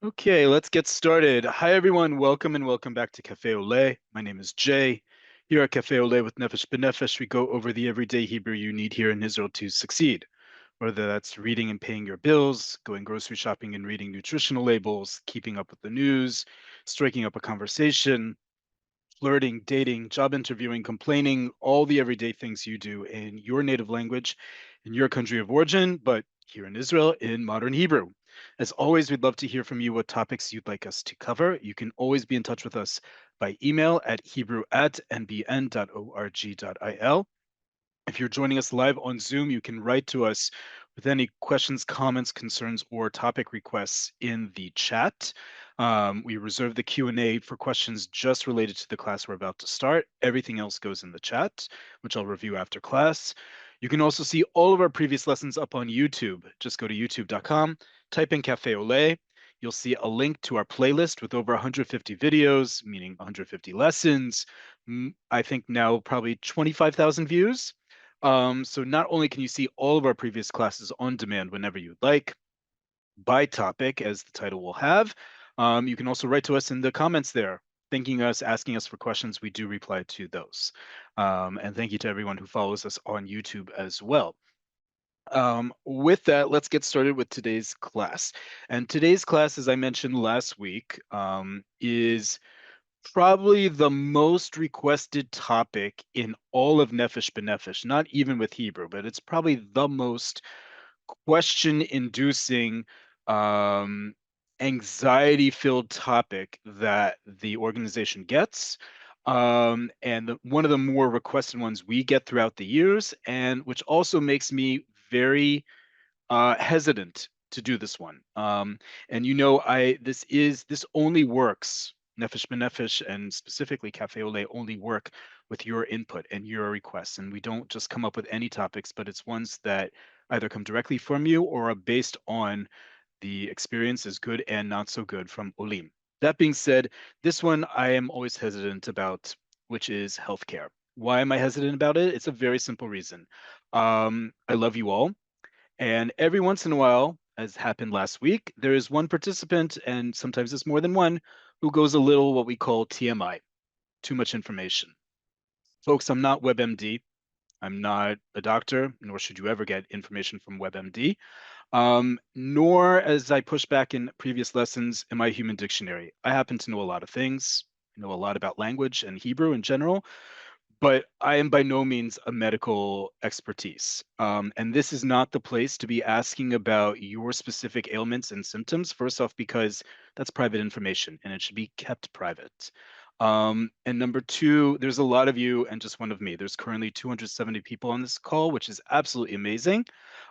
Okay, let's get started. Hi, everyone. Welcome and welcome back to Cafe Oleh. My name is Jay. Here at Cafe Oleh with Nefesh B'Nefesh, we go over the everyday Hebrew you need here in Israel to succeed. Whether that's reading and paying your bills, going grocery shopping and reading nutritional labels, keeping up with the news, striking up a conversation, flirting, dating, job interviewing, complaining, all the everyday things you do in your native language, in your country of origin, but here in Israel in modern Hebrew. As always, we'd love to hear from you what topics you'd like us to cover. You can always be in touch with us by email at hebrew@nbn.org.il. If you're joining us live on Zoom, you can write to us with any questions, comments, concerns, or topic requests in the chat. We reserve the Q&A for questions just related to the class we're about to start. Everything else goes in the chat, which I'll review after class. You can also see all of our previous lessons up on YouTube. Just go to youtube.com, type in Cafe Oleh. You'll see a link to our playlist with over 150 videos, meaning 150 lessons. I think now probably 25,000 views. So not only can you see all of our previous classes on demand whenever you'd like, by topic, as the title will have, you can also write to us in the comments there, thanking us, asking us for questions. We do reply to those. And thank you to everyone who follows us on YouTube as well. With that, let's get started with today's class. And today's class, as I mentioned last week, is probably the most requested topic in all of Nefesh B'Nefesh, not even with Hebrew, but it's probably the most question-inducing, um, anxiety-filled topic that the organization gets. And one of the more requested ones we get throughout the years, and which also makes me very hesitant to do this one. And this only works. Nefesh B'Nefesh and specifically Cafe Ole only work with your input and your requests. And we don't just come up with any topics, but it's ones that either come directly from you or are based on the experiences, good and not so good, from Olim. That being said, this one I am always hesitant about, which is healthcare. Why am I hesitant about it? It's a very simple reason. I love you all. And every once in a while, as happened last week, there is one participant, and sometimes it's more than one, who goes a little what we call TMI, too much information. Folks, I'm not WebMD. I'm not a doctor, nor should you ever get information from WebMD. Nor, as I pushed back in previous lessons, am I a human dictionary. I happen to know a lot of things. I know a lot about language and Hebrew in general, but I am by no means a medical expertise. And this is not the place to be asking about your specific ailments and symptoms, first off, because that's private information and it should be kept private. And number two, there's a lot of you and just one of me. There's currently 270 people on this call, which is absolutely amazing.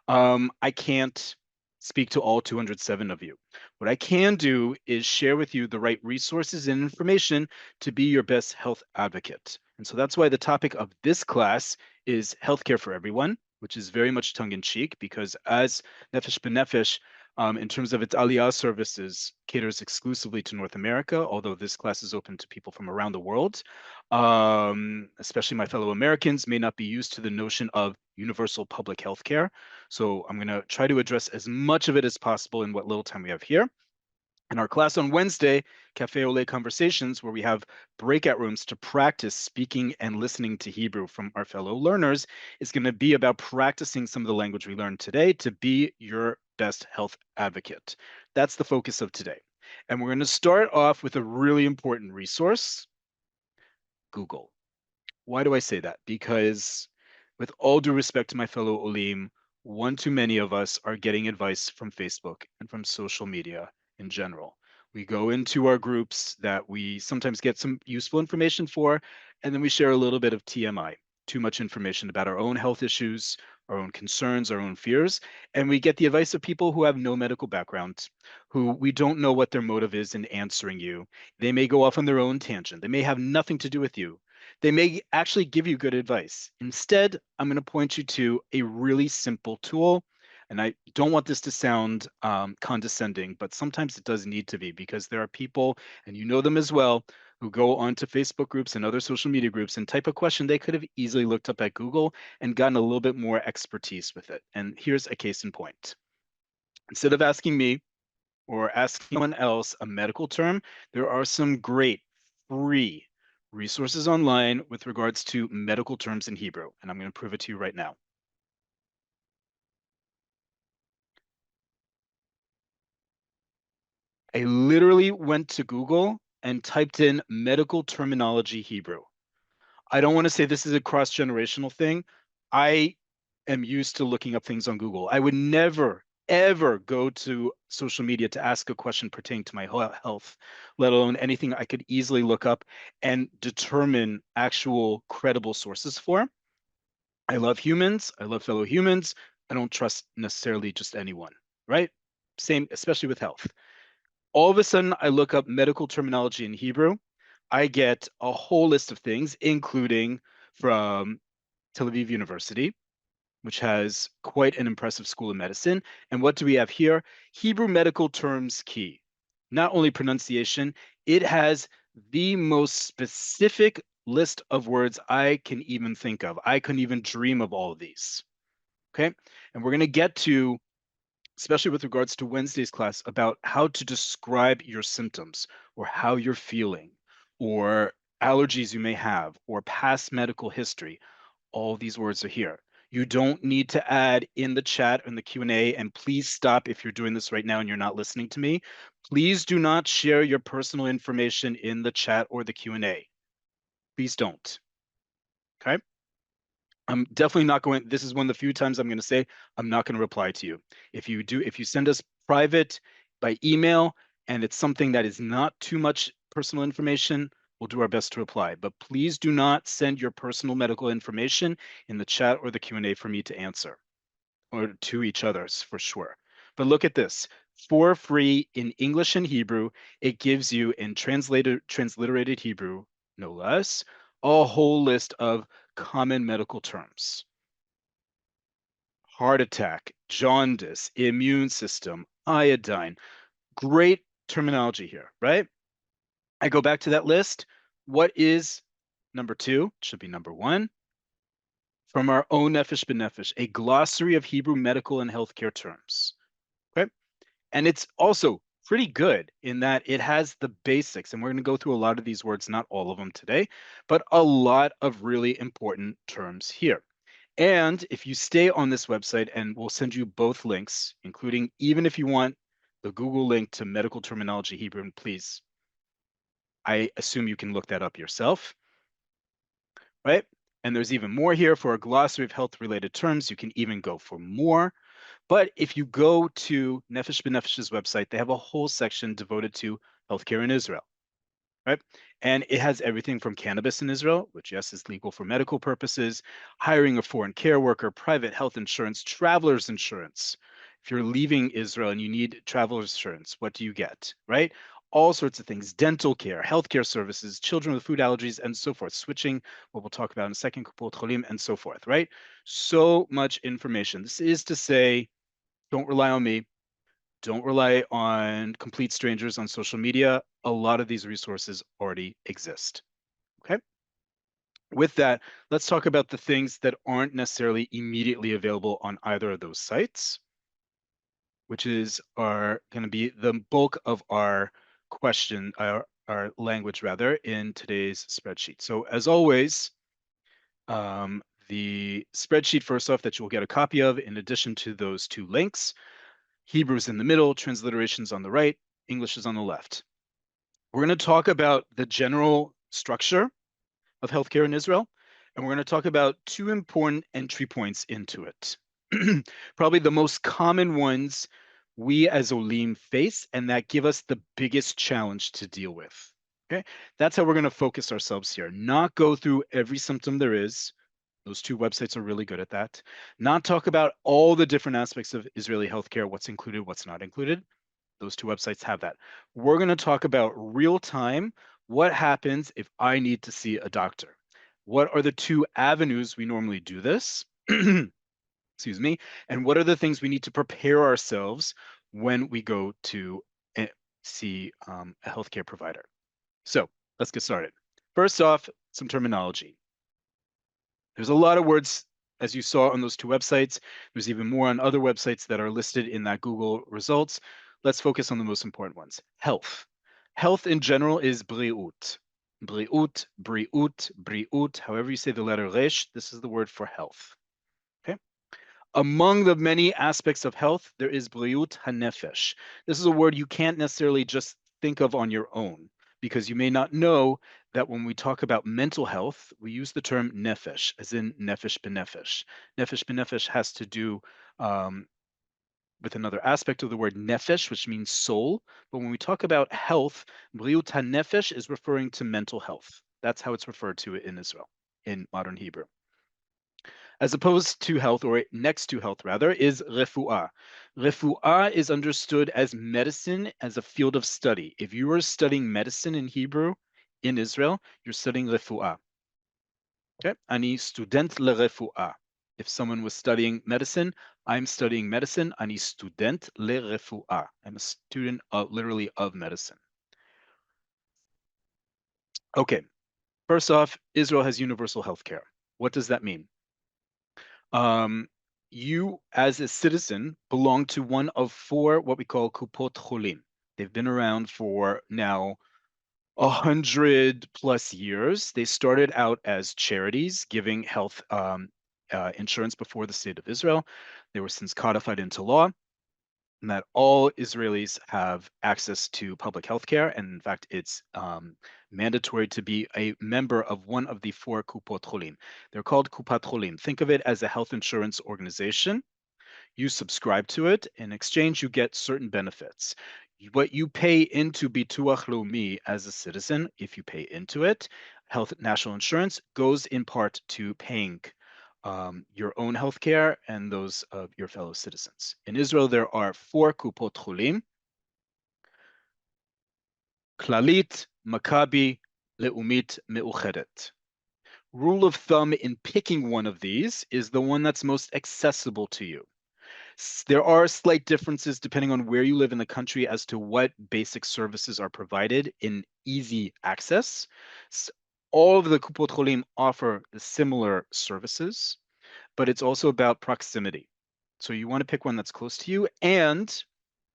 I can't speak to all 207 of you. What I can do is share with you the right resources and information to be your best health advocate. And so that's why the topic of this class is healthcare for everyone, which is very much tongue-in-cheek because as Nefesh B'Nefesh, in terms of its Aliyah services, caters exclusively to North America, although this class is open to people from around the world. Especially my fellow Americans may not be used to the notion of universal public health care. So I'm going to try to address as much of it as possible in what little time we have here. In our class on Wednesday, Cafe Ole Conversations, where we have breakout rooms to practice speaking and listening to Hebrew from our fellow learners, is going to be about practicing some of the language we learned today to be your best health advocate. That's the focus of today. And we're going to start off with a really important resource, Google. Why do I say that? Because with all due respect to my fellow Olim, one too many of us are getting advice from Facebook and from social media in general. We go into our groups that we sometimes get some useful information for, and then we share a little bit of TMI, too much information about our own health issues, our own concerns, our own fears, and we get the advice of people who have no medical background, who we don't know what their motive is in answering you. They may go off on their own tangent. They may have nothing to do with you. They may actually give you good advice. Instead, I'm going to point you to a really simple tool. And I don't want this to sound condescending, but sometimes it does need to be because there are people, and you know them as well, who go onto Facebook groups and other social media groups and type a question they could have easily looked up at Google and gotten a little bit more expertise with it. And here's a case in point. Instead of asking me, or ask someone else a medical term, there are some great free resources online with regards to medical terms in Hebrew, and I'm going to prove it to you right now. I literally went to Google and typed in medical terminology Hebrew. I don't want to say this is a cross-generational thing. I am used to looking up things on Google. I would never, ever go to social media to ask a question pertaining to my health, let alone anything I could easily look up and determine actual credible sources for. I love humans. I love fellow humans. I don't trust necessarily just anyone, right? Same, especially with health. All of a sudden, I look up medical terminology in Hebrew. I get a whole list of things, including from Tel Aviv University, which has quite an impressive school of medicine. And what do we have here? Hebrew medical terms key. Not only pronunciation, it has the most specific list of words I can even think of. I couldn't even dream of all of these. Okay. And we're going to get to, especially with regards to Wednesday's class, about how to describe your symptoms or how you're feeling or allergies you may have or past medical history. All these words are here. You don't need to add in the chat and the Q&A, and please stop if you're doing this right now and you're not listening to me. Please do not share your personal information in the chat or the Q&A. Please don't. Okay? I'm definitely not going, this is one of the few times I'm going to say I'm not going to reply to you. If you send us private by email and it's something that is not too much personal information, we'll do our best to reply. But please do not send your personal medical information in the chat or the Q&A for me to answer, or to each other's for sure. But look at this. For free in English and Hebrew, it gives you in transliterated Hebrew, no less, a whole list of common medical terms. Heart attack, jaundice, immune system, iodine. Great terminology here, right? I go back to that list. What is number 2? Should be number 1. From our own Nefesh B'Nefesh, a glossary of Hebrew medical and healthcare terms. Okay. And it's also pretty good in that it has the basics. And we're going to go through a lot of these words, not all of them today, but a lot of really important terms here. And if you stay on this website, and we'll send you both links, including even if you want the Google link to medical terminology Hebrew, and please, I assume you can look that up yourself, right? And there's even more here for a glossary of health-related terms. You can even go for more. But if you go to Nefesh B'Nefesh's website, they have a whole section devoted to healthcare in Israel, right? And it has everything from cannabis in Israel, which, yes, is legal for medical purposes, hiring a foreign care worker, private health insurance, traveler's insurance. If you're leaving Israel and you need traveler's insurance, what do you get, right? All sorts of things, dental care, healthcare services, children with food allergies, and so forth, switching, what we'll talk about in a second, and so forth, right? So much information. This is to say, don't rely on me. Don't rely on complete strangers on social media. A lot of these resources already exist. Okay. With that, let's talk about the things that aren't necessarily immediately available on either of those sites, which is going to be the bulk of our question, our language rather, in today's spreadsheet. So as always, the spreadsheet first off that you'll get a copy of, in addition to those 2 links, Hebrew's in the middle, transliteration's on the right, English is on the left. We're going to talk about the general structure of healthcare in Israel, and we're going to talk about 2 important entry points into it. Probably the most common ones we as Olim face, and that give us the biggest challenge to deal with. Okay, that's how we're going to focus ourselves here. Not go through every symptom there is. Those 2 websites are really good at that. Not talk about all the different aspects of Israeli healthcare, what's included, what's not included. Those 2 websites have that. We're going to talk about real time. What happens if I need to see a doctor? What are the 2 avenues we normally do this? Excuse me. And what are the things we need to prepare ourselves when we go to see a healthcare provider? So let's get started. First off, some terminology. There's a lot of words, as you saw on those 2 websites. There's even more on other websites that are listed in that Google results. let's focus on the most important ones. Health. Health in general is briut. Briut, briut, briut, however you say the letter resh, this is the word for health. Okay. Among the many aspects of health, there is briut hanefesh. This is a word you can't necessarily just think of on your own, because you may not know that when we talk about mental health, we use the term nefesh, as in nefesh benefesh. Nefesh benefesh has to do with another aspect of the word nefesh, which means soul. But when we talk about health, briut hanefesh is referring to mental health. That's how it's referred to in Israel, in modern Hebrew. As opposed to health, or next to health rather, is refuah. Refuah is understood as medicine as a field of study. If you are studying medicine in Hebrew in Israel, you're studying refuah. Okay, ani student lerefuah. If someone was studying medicine, I'm studying medicine. Ani student lerefuah. I'm a student of literally of medicine. Okay, first off, Israel has universal health care. What does that mean? You, as a citizen, belong to one of four what we call kupot cholim. They've been around for now 100+ years. They started out as charities giving health insurance before the state of Israel. They were since codified into law, and that all Israelis have access to public health care. And in fact, it's mandatory to be a member of one of the four kupot cholim. They're called kupat cholim. Think of it as a health insurance organization. You subscribe to it. In exchange, you get certain benefits. What you pay into Bituach Leumi as a citizen, if you pay into it, health national insurance goes in part to paying your own health care and those of your fellow citizens. In Israel, there are four kupot cholim: Klalit, Maccabi, Leumit, Meuchedet. Rule of thumb in picking one of these is the one that's most accessible to you. There are slight differences depending on where you live in the country as to what basic services are provided in easy access. All of the Kupot Cholim offer the similar services, but it's also about proximity. So you want to pick one that's close to you, and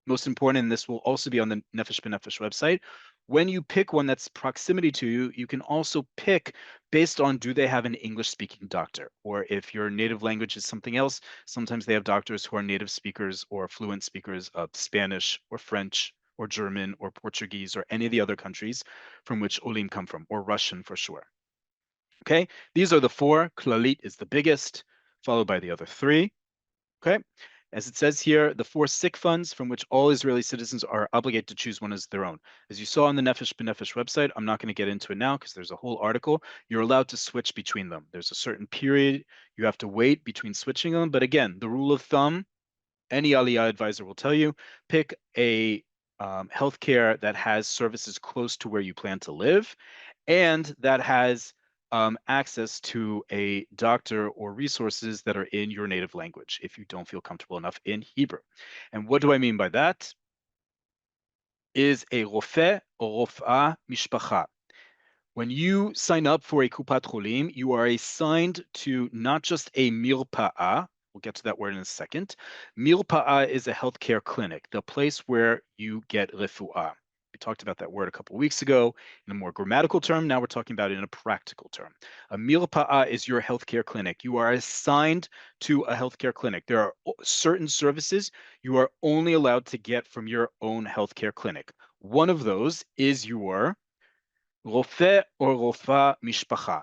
most important, and this will also be on the Nefesh B'Nefesh website, when you pick one that's proximity to you, you can also pick based on do they have an English-speaking doctor? Or if your native language is something else, sometimes they have doctors who are native speakers or fluent speakers of Spanish or French or German or Portuguese or any of the other countries from which Olim come from, or Russian for sure. Okay, these are the four. Klalit is the biggest, followed by the other three. Okay. As it says here, the four sick funds from which all Israeli citizens are obligated to choose one as their own. As you saw on the Nefesh B'Nefesh website, I'm not going to get into it now because there's a whole article. You're allowed to switch between them. There's a certain period you have to wait between switching them. But again, the rule of thumb, any Aliyah advisor will tell you, pick a healthcare that has services close to where you plan to live and that has access to a doctor or resources that are in your native language if you don't feel comfortable enough in Hebrew. And what do I mean by that? Is a rofeh or rofah mishpacha. When you sign up for a kupat cholim, you are assigned to not just a mirpa'ah. We'll get to that word in a second. Mirpa'ah is a healthcare clinic, the place where you get refuah. We talked about that word a couple of weeks ago in a more grammatical term. Now we're talking about it in a practical term. A mirpa'ah is your healthcare clinic. You are assigned to a healthcare clinic. There are certain services you are only allowed to get from your own healthcare clinic. One of those is your רופא or רופאה משפחה.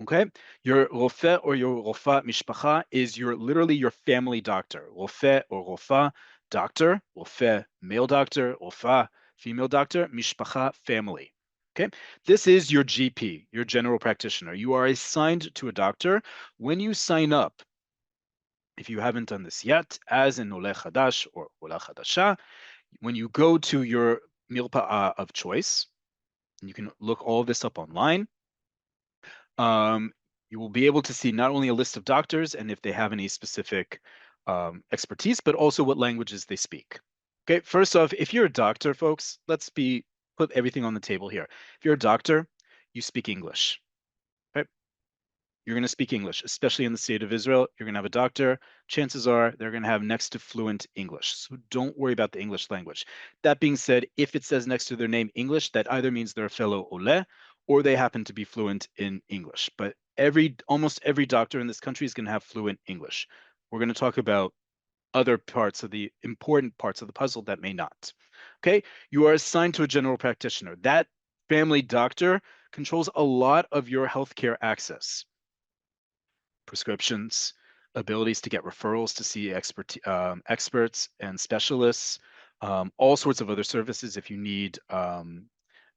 Okay, your רופא or your רופאה משפחה is literally your family doctor. רופא or רופאה, doctor, רופא, male doctor, רופאה, female doctor, משפחה, family. Okay, this is your GP, your general practitioner. You are assigned to a doctor. When you sign up, if you haven't done this yet, as an Oleh Chadash or Olah Chadasha, when you go to your mirpa'ah of choice, and you can look all this up online. You will be able to see not only a list of doctors and if they have any specific expertise, but also what languages they speak. Okay, first off, if you're a doctor, folks, put everything on the table here. If you're a doctor, you speak English. Okay? you're going to speak English, especially in the state of Israel. You're going to have a doctor. Chances are they're going to have next to fluent English. So don't worry about the English language. That being said, if it says next to their name English, that either means they're a fellow Oleh or they happen to be fluent in English. But almost every doctor in this country is going to have fluent English. We're going to talk about other parts of the important parts of the puzzle that may not. Okay, you are assigned to a general practitioner. That family doctor controls a lot of your healthcare access, prescriptions, abilities to get referrals to see experts and specialists, all sorts of other services if you need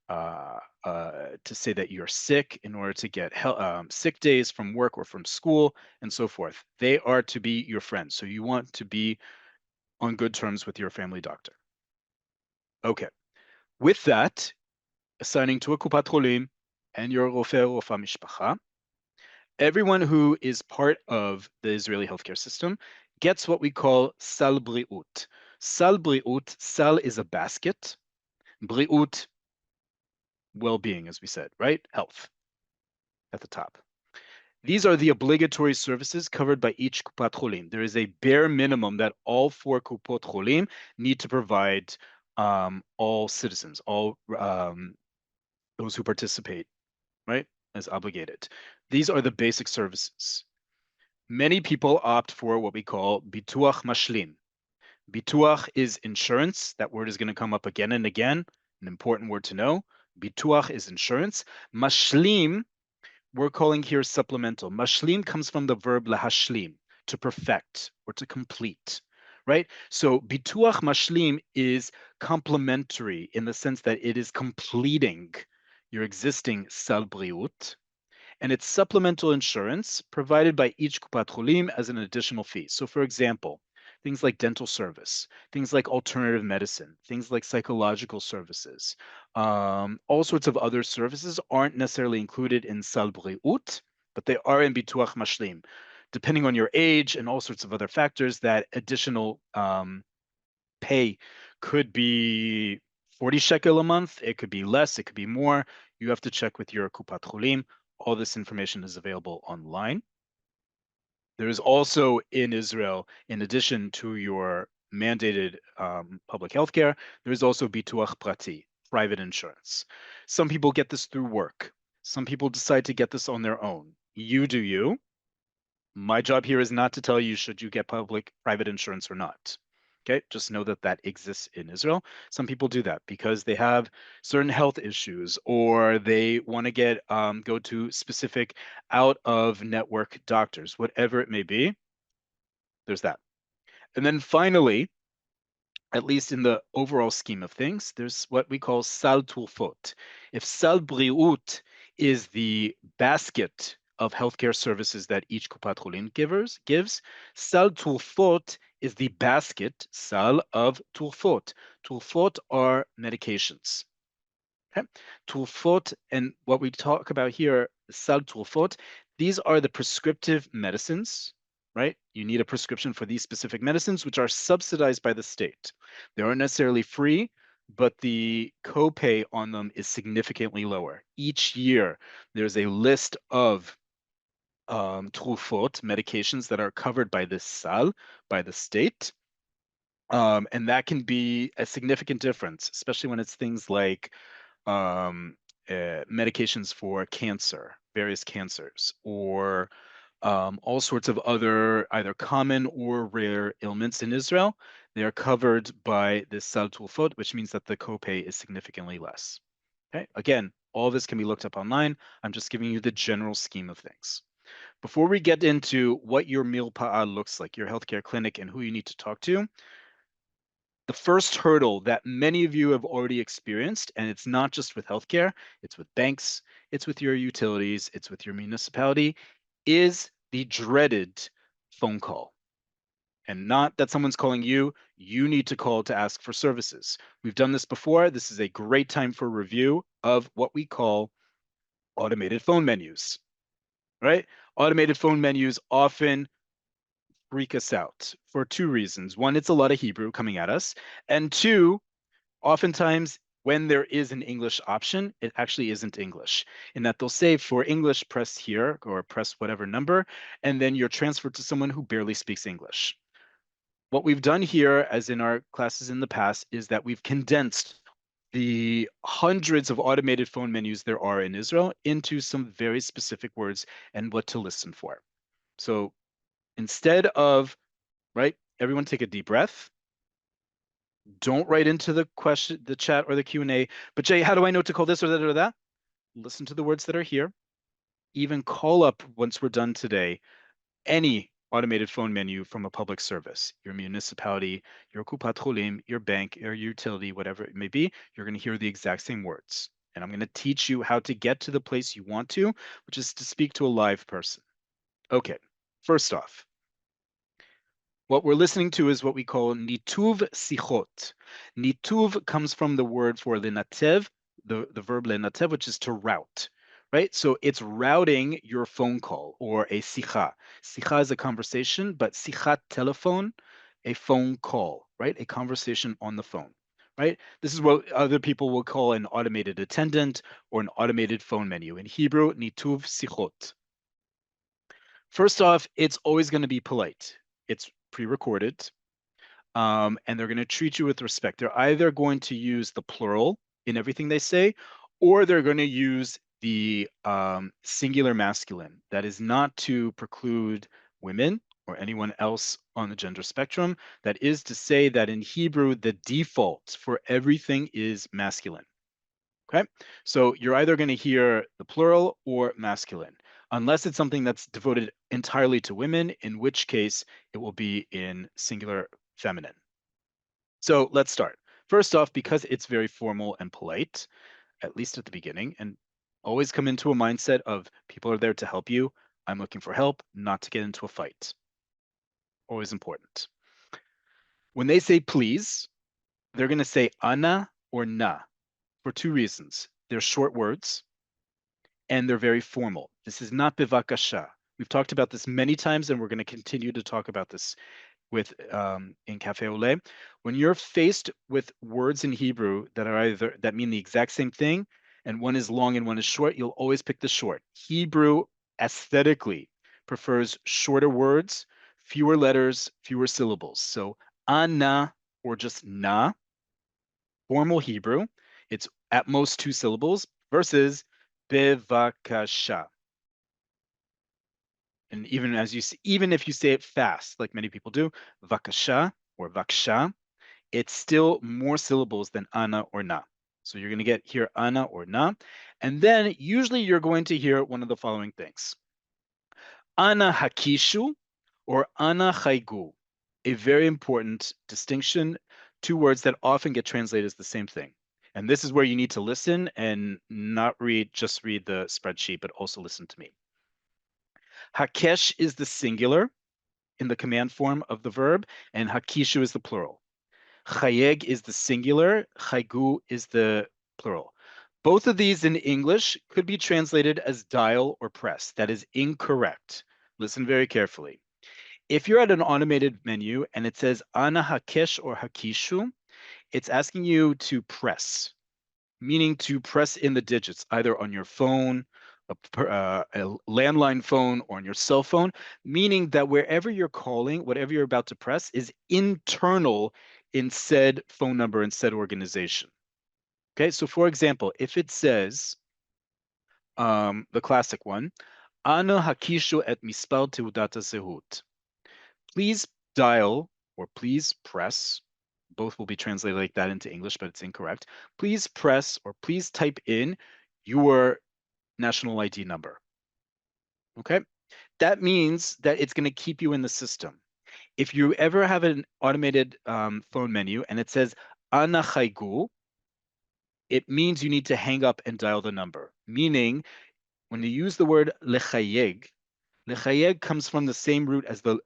to say that you're sick in order to get sick days from work or from school and so forth. They are to be your friends. So you want to be on good terms with your family doctor. Okay. With that, assigning to a kupat cholim and your rofe rofa mishpacha, everyone who is part of the Israeli healthcare system gets what we call sal briut. Sal briut, sal is a basket. Briut, well-being, as we said, right? Health at the top. These are the obligatory services covered by each kupat cholim. There is a bare minimum that all 4 kupot cholim need to provide all citizens, all those who participate, right, as obligated. These are the basic services. Many people opt for what we call bituach mashlim. Bituach is insurance. That word is going to come up again and again. An important word to know. Bituach is insurance. Mashlim, we're calling here supplemental. Mashlim comes from the verb lahashlim, to perfect or to complete, right? So bituach mashlim is complementary in the sense that it is completing your existing sal briut, and it's supplemental insurance provided by each kupat cholim as an additional fee. So for example, things like dental service, things like alternative medicine, things like psychological services, all sorts of other services aren't necessarily included in sal briut, but they are in bituach mashlim. Depending on your age and all sorts of other factors, that additional pay could be 40 shekel a month. It could be less. It could be more. You have to check with your kupat cholim. All this information is available online. There is also in Israel, in addition to your mandated public health care, there is also bituach prati, private insurance. Some people get this through work. Some people decide to get this on their own. You do you. My job here is not to tell you should you get private insurance or not. Okay, just know that that exists in Israel. Some people do that because they have certain health issues or they want to get go to specific out of network doctors, whatever it may be. There's that. And then finally, at least in the overall scheme of things, there's what we call sal tulfot. If sal briut is the basket of healthcare services that each kupat cholim gives, sal tulfot is the basket, sal, of tulfot. Tulfot are medications. Okay? Tulfot, and what we talk about here, sal tulfot, these are the prescriptive medicines, right? You need a prescription for these specific medicines, which are subsidized by the state. They aren't necessarily free, but the copay on them is significantly lower. Each year, there's a list of trufot, medications that are covered by this sal, by the state. And that can be a significant difference, especially when it's things like medications for cancer, various cancers, or all sorts of other either common or rare ailments in Israel. They are covered by this sal tulfot, which means that the copay is significantly less. Okay, again, all this can be looked up online. I'm just giving you the general scheme of things. Before we get into what your milpa'ah looks like, your healthcare clinic, and who you need to talk to, the first hurdle that many of you have already experienced, and it's not just with healthcare, it's with banks, it's with your utilities, it's with your municipality, is the dreaded phone call. And not that someone's calling you, you need to call to ask for services. We've done this before. This is a great time for review of what we call automated phone menus, right? Automated phone menus often freak us out for 2 reasons. One, it's a lot of Hebrew coming at us. And 2, oftentimes when there is an English option, it actually isn't English. In that they'll say for English, press here or press whatever number, and then you're transferred to someone who barely speaks English. What we've done here, as in our classes in the past, is that we've condensed the hundreds of automated phone menus there are in Israel into some very specific words and what to listen for. So instead of, right, everyone take a deep breath. Don't write into the question, the chat or the Q&A, but Jay, how do I know to call this or that or that? Listen to the words that are here. Even call up, once we're done today, any automated phone menu from a public service, your municipality, your kupat cholim, your bank, your utility, whatever it may be, you're going to hear the exact same words. And I'm going to teach you how to get to the place you want to, which is to speak to a live person. Okay, first off, what we're listening to is what we call nituv sichot. Nituv comes from the word for lenatev, the verb lenatev, which is to route, right? So it's routing your phone call or a sicha. Sicha is a conversation, but sichat telephone, a phone call, right? A conversation on the phone, right? This is what other people will call an automated attendant or an automated phone menu. In Hebrew, nituv sichot. First off, it's always going to be polite. It's pre-recorded, and they're going to treat you with respect. They're either going to use the plural in everything they say, or they're going to use the singular masculine. That is not to preclude women or anyone else on the gender spectrum. That is to say that in Hebrew, the default for everything is masculine. Okay, so you're either going to hear the plural or masculine, unless it's something that's devoted entirely to women, in which case it will be in singular feminine. So let's start. First off, because it's very formal and polite, at least at the beginning, and always come into a mindset of people are there to help you. I'm looking for help, not to get into a fight. Always important. When they say please, they're going to say ana or na for two reasons. They're short words and they're very formal. This is not bivakasha. We've talked about this many times, and we're going to continue to talk about this with in Cafe Oleh. When you're faced with words in Hebrew that are either that mean the exact same thing, and one is long and one is short, you'll always pick the short. Hebrew aesthetically prefers shorter words, fewer letters, fewer syllables. So ana or just na, formal Hebrew, it's at most two syllables versus bevakasha. And even as you see, even if you say it fast, like many people do, vakasha or vaksha, it's still more syllables than ana or na. So you're going to get here ana or na. And then usually you're going to hear one of the following things. Ana hakishu or ana chaigu. A very important distinction, two words that often get translated as the same thing. And this is where you need to listen and not just read the spreadsheet, but also listen to me. Hakesh is the singular in the command form of the verb, and hakishu is the plural. Chayeg is the singular, chaygu is the plural. Both of these in English could be translated as dial or press. That is incorrect. Listen very carefully. If you're at an automated menu and it says ana hakesh or hakishu, it's asking you to press, meaning to press in the digits, either on your phone, a landline phone, or on your cell phone, meaning that wherever you're calling, whatever you're about to press is internal in said phone number and said organization. Okay, so for example, if it says, the classic one, Ana hakishu et mispal teudat zehut. Please dial or please press, both will be translated like that into English, but it's incorrect. Please press or please type in your national ID number. Okay, that means that it's going to keep you in the system. If you ever have an automated phone menu and it says Ana chaigu, it means you need to hang up and dial the number. Meaning, when you use the word lechayeg, lechayeg comes from the same root as the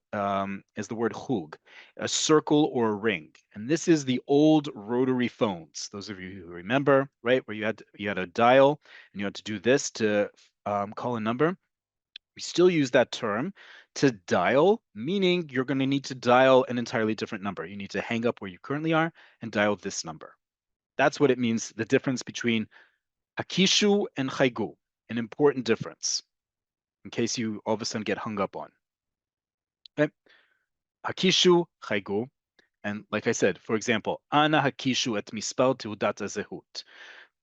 word chug, a circle or a ring. And this is the old rotary phones. Those of you who remember, right, where you had a dial and you had to do this to call a number. We still use that term to dial, meaning you're going to need to dial an entirely different number. You need to hang up where you currently are and dial this number. That's what it means, the difference between hakishu and chaygu, an important difference, in case you all of a sudden get hung up on. Okay? Hakishu, chaygu, and like I said, for example, ana hakishu et mispar teudat hazehut.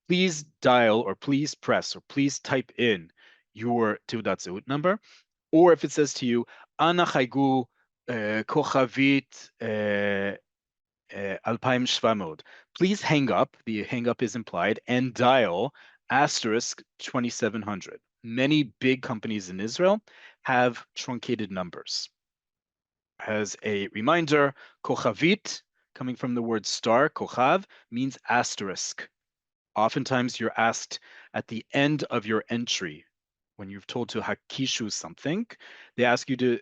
Please dial or please press or please type in your teudat zehut number. Or if it says to you, ana chaygu kochavit 2700, please hang up, the hang up is implied, and dial asterisk 2700. Many big companies in Israel have truncated numbers. As a reminder, kochavit, coming from the word star, kochav, means asterisk. Oftentimes you're asked at the end of your entry, when you're told to hakishu something, they ask you to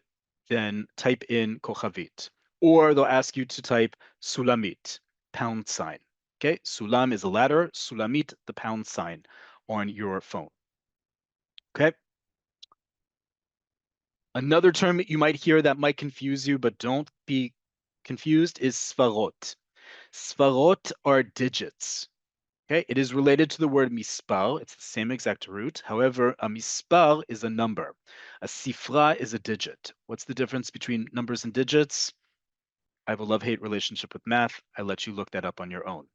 then type in kochavit, or they'll ask you to type sulamit, pound sign. Okay, sulam is a ladder, sulamit, the pound sign on your phone. Okay. Another term you might hear that might confuse you, but don't be confused, is sfarot. Sfarot are digits. Okay, it is related to the word mispar. It's the same exact root. However, a mispar is a number. A sifra is a digit. What's the difference between numbers and digits? I have a love-hate relationship with math. I let you look that up on your own.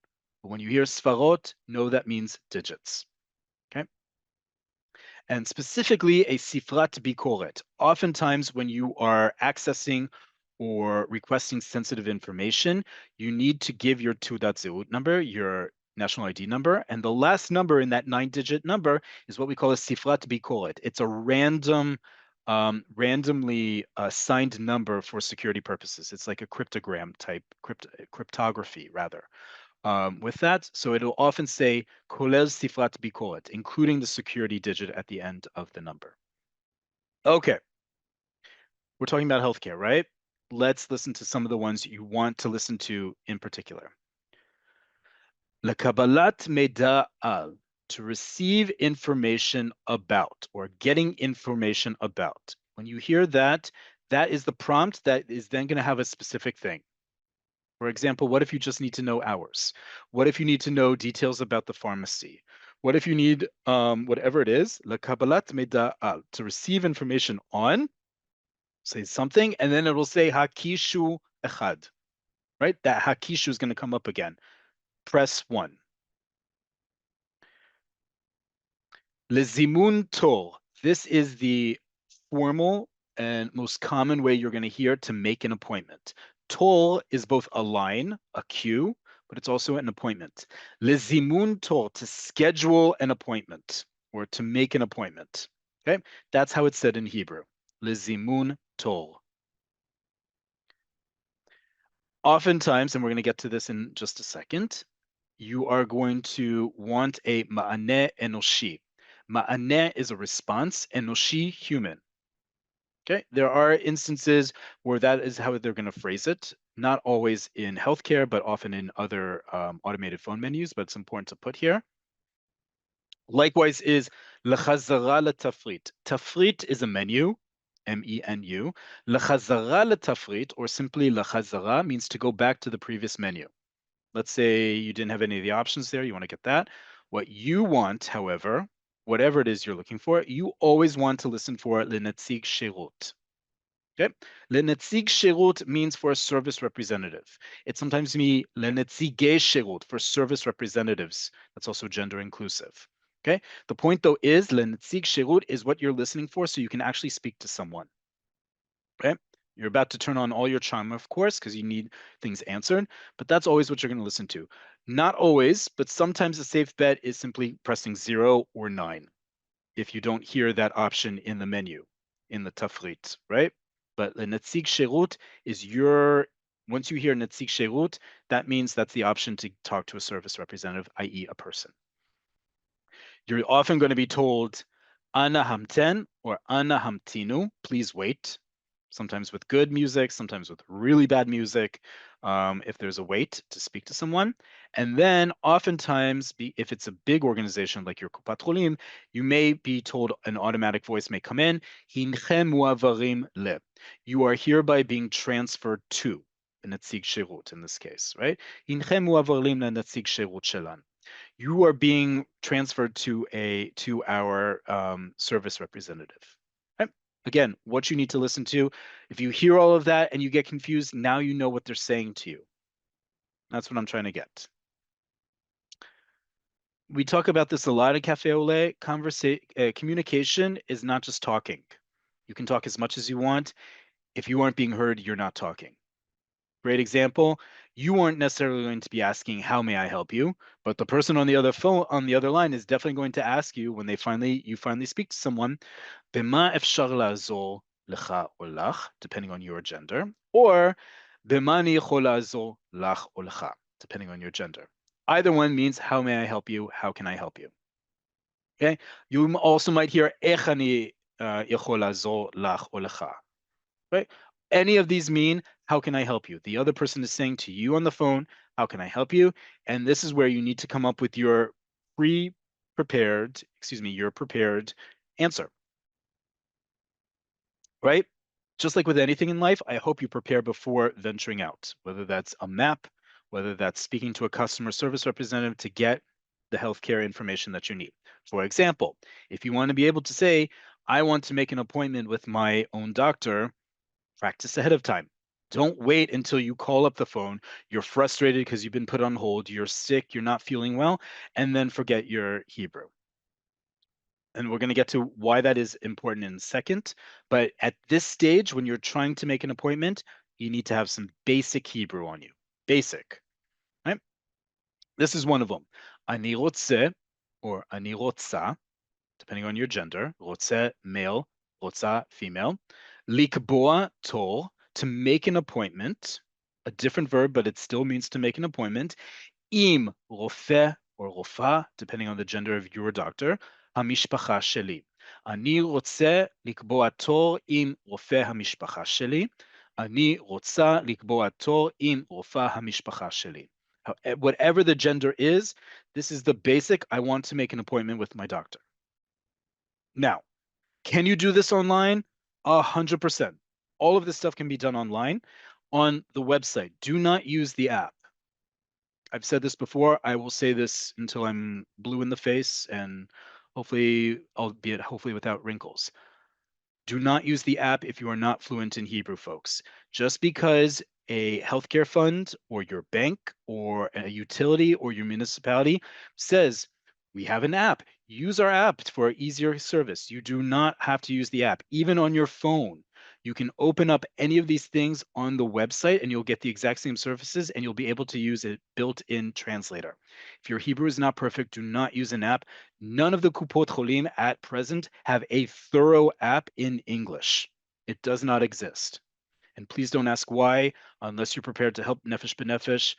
But when you hear sfarot, know that means digits. Okay. And specifically a sifrat bikoret. Oftentimes when you are accessing or requesting sensitive information, you need to give your Teudat Zehut number, your national ID number, and the last number in that 9-digit number is what we call a sifrat bikoret. It's a randomly assigned number for security purposes. It's like a cryptogram type, cryptography rather. With that, so it'll often say kolel sifrat bikoret, including the security digit at the end of the number. Okay, we're talking about healthcare, right? Let's listen to some of the ones you want to listen to in particular. Lekabalat meida al, to receive information about or getting information about. When you hear that, that is the prompt that is then going to have a specific thing. For example, what if you just need to know hours? What if you need to know details about the pharmacy? What if you need whatever it is, lekabalat meida al, to receive information on, say something, and then it will say hakishu echad, right? That hakishu is going to come up again. Press 1. Lezimun tor. This is the formal and most common way you're going to hear to make an appointment. Tor is both a line, a queue, but it's also an appointment. Lezimun tor, to schedule an appointment or to make an appointment. Okay, that's how it's said in Hebrew. Lezimun tor. Oftentimes, and we're going to get to this in just a second, you are going to want a ma'aneh enoshi. Ma'aneh is a response, enoshi, human. Okay, there are instances where that is how they're going to phrase it. Not always in healthcare, but often in other automated phone menus, but it's important to put here. Likewise is lechazara letafrit. Tafrit is a menu, M-E-N-U. Lechazara letafrit, or simply lechazara, means to go back to the previous menu. Let's say you didn't have any of the options there, you want to get that. What you want, however, whatever it is you're looking for, you always want to listen for lenetzig shirut. Okay, lenetzig shirut means for a service representative. It sometimes means lenetzigei shirut, for service representatives. That's also gender inclusive. Okay, the point though is lenetzig shirut is what you're listening for, so you can actually speak to someone. Okay, you're about to turn on all your charm, of course, because you need things answered, but that's always what you're going to listen to. Not always, but sometimes a safe bet is simply pressing 0 or 9 if you don't hear that option in the menu, in the tafrit, right? But the netzig shirut is once you hear netzig shirut, that means that's the option to talk to a service representative, i.e. a person. You're often going to be told, ana hamten or ana hamtinu, please wait. Sometimes with good music, sometimes with really bad music, if there's a wait to speak to someone. And then oftentimes, if it's a big organization like your Kupat Cholim, you may be told an automatic voice may come in, Hinchem muavarim le. You are hereby being transferred to. נציג שירות in this case, right? הנכם מועברים לנציג שירות שלנו. You are being transferred to our service representative. Right? Again, what you need to listen to. If you hear all of that and you get confused, now you know what they're saying to you. That's what I'm trying to get. We talk about this a lot at Cafe Oleh. Communication is not just talking. You can talk as much as you want. If you aren't being heard, you're not talking. Great example. You aren't necessarily going to be asking, "How may I help you?" But the person on the other phone, on the other line, is definitely going to ask you when you finally speak to someone, "Bima efshar la'azor lecha or lach," depending on your gender, or "Bima ani yachol la'azor lach or lecha," depending on your gender. Either one means, "How may I help you? How can I help you?" Okay. You also might hear, "Ech ani yachol la'azor lach or lecha." Right? Any of these mean, how can I help you? The other person is saying to you on the phone, how can I help you? And this is where you need to come up with your your prepared answer, right? Just like with anything in life, I hope you prepare before venturing out, whether that's a map, whether that's speaking to a customer service representative to get the healthcare information that you need. For example, if you want to be able to say, I want to make an appointment with my own doctor, practice ahead of time. Don't wait until you call up the phone. You're frustrated because you've been put on hold. You're sick. You're not feeling well. And then forget your Hebrew. And we're going to get to why that is important in a second. But at this stage, when you're trying to make an appointment, you need to have some basic Hebrew on you. Basic, right? This is one of them. Ani rotze or ani rotza, depending on your gender. Rotze, male. Rotza, female. Likboa tor, to make an appointment, a different verb, but it still means to make an appointment. Im rofe or rofa, depending on the gender of your doctor. המשפחה שלי. אני רוצה לקבוע תור עם רופא המשפחה שלי. אני רוצה לקבוע תור עם רופא המשפחה שלי. Whatever the gender is, this is the basic, I want to make an appointment with my doctor. Now, can you do this online? 100%. All of this stuff can be done online on the website. Do not use the app. I've said this before. I will say this until I'm blue in the face and hopefully, albeit hopefully without wrinkles. Do not use the app if you are not fluent in Hebrew, folks. Just because a healthcare fund or your bank or a utility or your municipality says, we have an app, use our app for easier service. You do not have to use the app. Even on your phone, you can open up any of these things on the website and you'll get the exact same services and you'll be able to use a built-in translator. If your Hebrew is not perfect, do not use an app. None of the Kupot Cholim at present have a thorough app in English. It does not exist. And please don't ask why, unless you're prepared to help Nefesh B'Nefesh,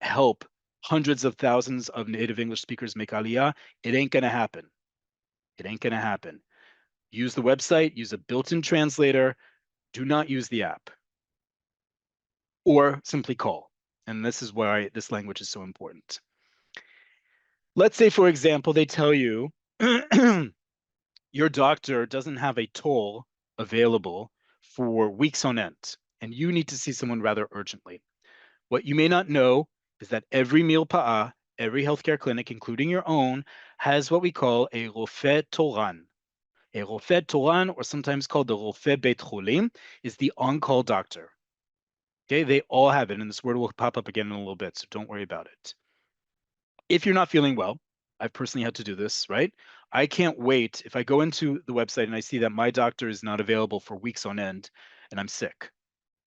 help hundreds of thousands of native English speakers make Aliyah. It ain't going to happen. It ain't going to happen. Use the website, use a built-in translator. Do not use the app. Or simply call. And this is why this language is so important. Let's say, for example, they tell you your doctor doesn't have a toll available for weeks on end, and you need to see someone rather urgently. What you may not know is that every milpa'ah, every healthcare clinic, including your own, has what we call a rofeh toran. A rofeh toran, or sometimes called the rofeh beit cholim, is the on-call doctor. Okay, they all have it, and this word will pop up again in a little bit, so don't worry about it. If you're not feeling well, I've personally had to do this, right? I can't wait if I go into the website and I see that my doctor is not available for weeks on end and I'm sick.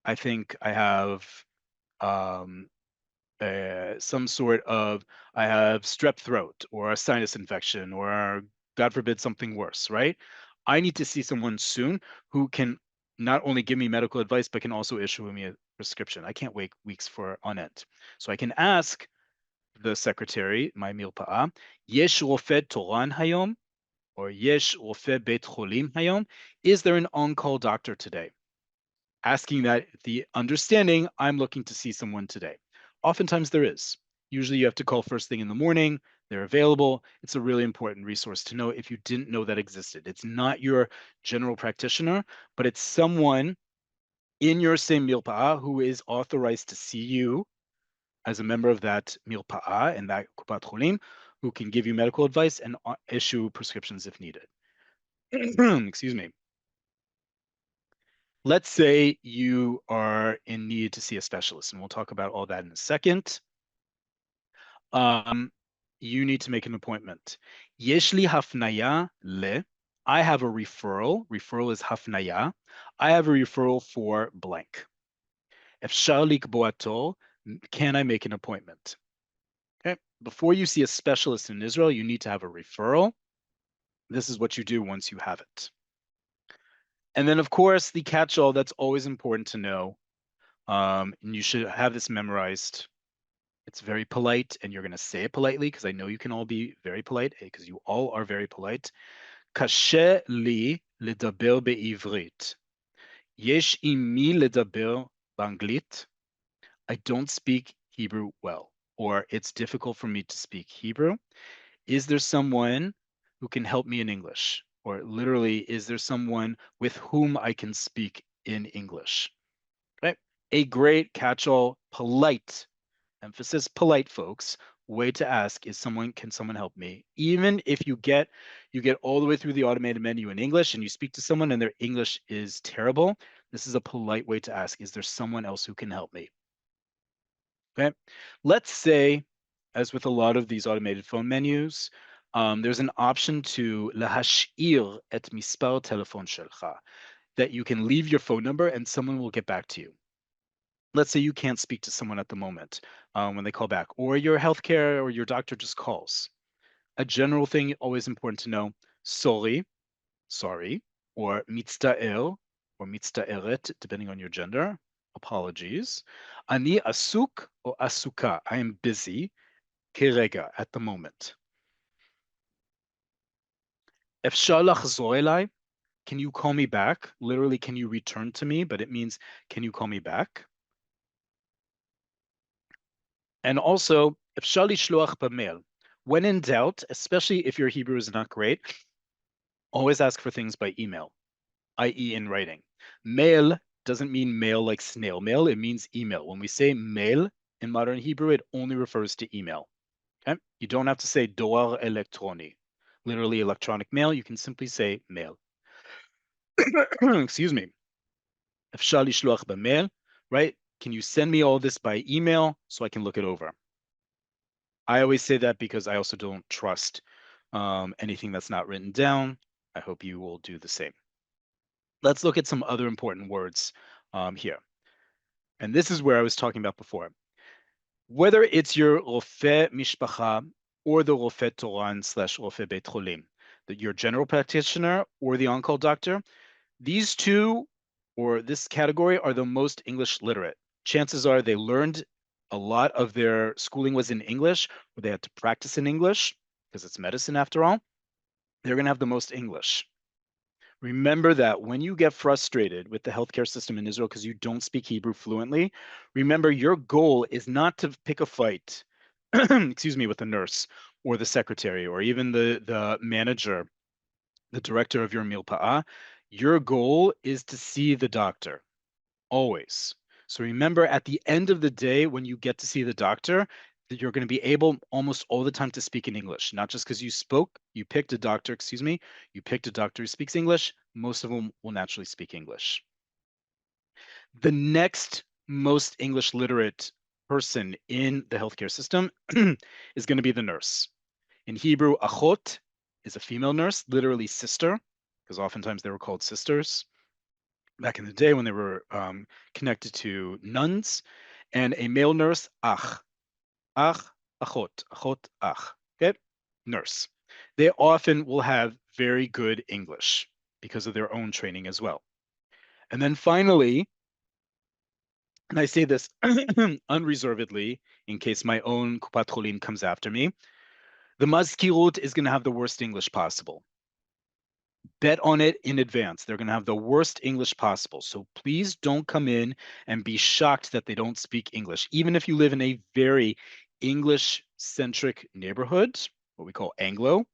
I think I have some sort of, I have strep throat or a sinus infection or God forbid something worse, right? I need to see someone soon who can not only give me medical advice, but can also issue me a prescription. I can't wait weeks for on end. So I can ask the secretary, my milpa'a, yesh rofeh toran hayom, or yesh rofeh beit cholim hayom? Is there an on-call doctor today? Asking that the understanding, I'm looking to see someone today. Oftentimes there is. Usually you have to call first thing in the morning. They're available. It's a really important resource to know if you didn't know that existed. It's not your general practitioner, but it's someone in your same milpa'a who is authorized to see you as a member of that milpa'a and that kupat cholim, who can give you medical advice and issue prescriptions if needed. Excuse me. Let's say you are in need to see a specialist, and we'll talk about all that in a second. Um, you need to make an appointment. Yeshli hafnaya le. I have a referral. Referral is hafnaya. I have a referral for blank. Efshar likboa tor. Can I make an appointment? Okay. Before you see a specialist in Israel, you need to have a referral. This is what you do once you have it. And then, of course, the catch-all that's always important to know. And you should have this memorized. It's very polite, and you're going to say it politely because I know you can all be very polite because you all are very polite. קשה לי לדבר בעברית. יש עם מי לדבר באנגלית? I don't speak Hebrew well, or it's difficult for me to speak Hebrew. Is there someone who can help me in English? Or literally, is there someone with whom I can speak in English? Right? A great catch-all, polite, emphasis polite, folks, way to ask is can someone help me? Even if you get all the way through the automated menu in English and you speak to someone and their English is terrible, this is a polite way to ask, is there someone else who can help me? Okay. Let's say, as with a lot of these automated phone menus, there's an option to lahashir et mispar telefon shelcha, that you can leave your phone number and someone will get back to you. Let's say you can't speak to someone at the moment when they call back, or your healthcare or your doctor just calls. A general thing, always important to know, sorry, or mitzta'er, or mitzta'eret, depending on your gender, apologies. Ani asuk or asuka, I am busy, כרגע, at the moment. אפשר לחזור אליי, can you call me back? Literally, can you return to me? But it means, can you call me back? And also, אפשר לשלוח במייל. When in doubt, especially if your Hebrew is not great, always ask for things by email, i.e. in writing. Mail doesn't mean mail like snail mail, it means email. When we say mail in modern Hebrew, it only refers to email. Okay? You don't have to say doar elektroni, literally electronic mail. You can simply say mail. Excuse me. אפשר לשלוח במייל, right? Can you send me all this by email so I can look it over? I always say that because I also don't trust anything that's not written down. I hope you will do the same. Let's look at some other important words here. And this is where I was talking about before. Whether it's your רופא mishpacha or the רופא תורן / רופא בית חולים, your general practitioner or the on-call doctor, these two or this category are the most English literate. Chances are they learned a lot of their schooling was in English, or they had to practice in English because it's medicine after all. They're going to have the most English. Remember that when you get frustrated with the healthcare system in Israel because you don't speak Hebrew fluently, remember your goal is not to pick a fight, excuse me, with the nurse or the secretary or even the manager, the director of your milpa'a. Your goal is to see the doctor, always. So remember, at the end of the day, when you get to see the doctor, that you're going to be able almost all the time to speak in English, not just because you picked a doctor, excuse me, you picked a doctor who speaks English. Most of them will naturally speak English. The next most English literate person in the healthcare system is going to be the nurse. In Hebrew, achot is a female nurse, literally sister, because oftentimes they were called sisters back in the day when they were connected to nuns, and a male nurse, ach, achot, ach, okay, nurse. They often will have very good English because of their own training as well. And then finally, and I say this unreservedly in case my own Kupat Cholim comes after me, the Mazkirut is going to have the worst English possible. Bet on it in advance. They're going to have the worst English possible. So please don't come in and be shocked that they don't speak English. Even if you live in a very English-centric neighborhood, what we call Anglo,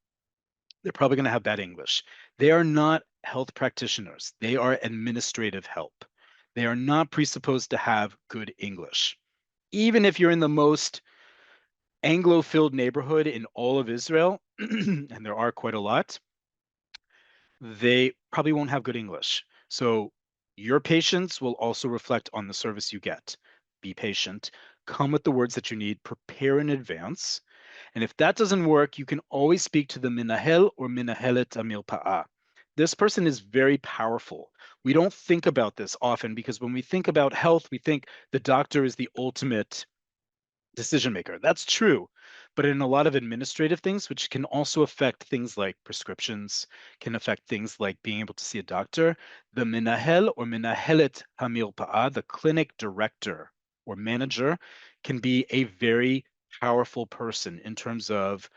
they're probably going to have bad English. They are not health practitioners. They are administrative help. They are not presupposed to have good English. Even if you're in the most Anglo-filled neighborhood in all of Israel, and there are quite a lot, they probably won't have good English. So your patience will also reflect on the service you get. Be patient, come with the words that you need, prepare in advance. And if that doesn't work, you can always speak to the minahel or minahelet amilpa'ah. This person is very powerful. We don't think about this often because when we think about health, we think the doctor is the ultimate decision maker. That's true. But in a lot of administrative things, which can also affect things like prescriptions, can affect things like being able to see a doctor, the minahel or minahelet hamilpa'ah, the clinic director or manager, can be a very powerful person in terms of